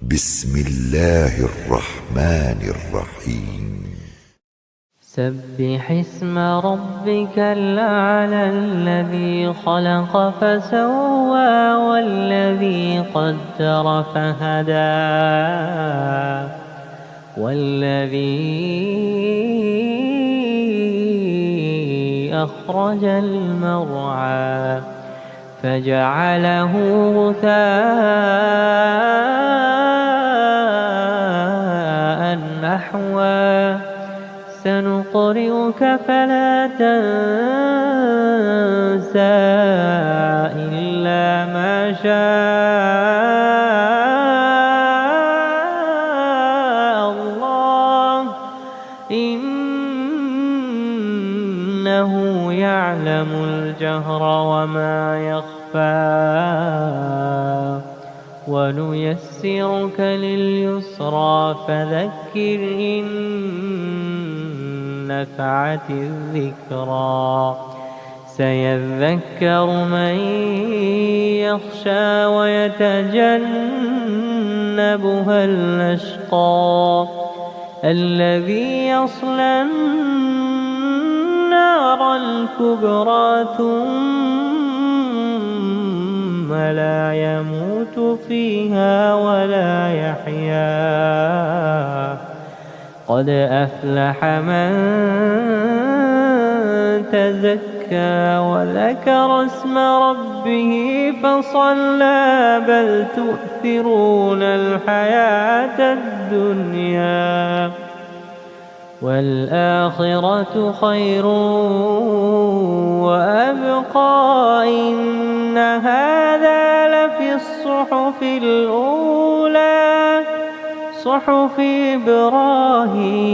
بسم الله الرحمن الرحيم. سبح اسم ربك الأعلى الذي خلق فسوى والذي قدر فهدى والذي أخرج المرعى فجعله غثاء نحوا سنقرئك فلا تنسى إلا ما شاء الله إنه يعلم الجهر وما يخفى ونيسرك لليسرى فذكر إن نفعت الذكرى سيذكر من يخشى ويتجنبها الأشقى الذي يصلى النار الكبرى ثم لا يموت فيها ولا يحيا قد أفلح من تزكى وذكر اسم ربه فصلى بل تؤثرون الحياة الدنيا والآخرة خير وأبقى إن هذا لفي الصحف الأولى صحف إبراهيم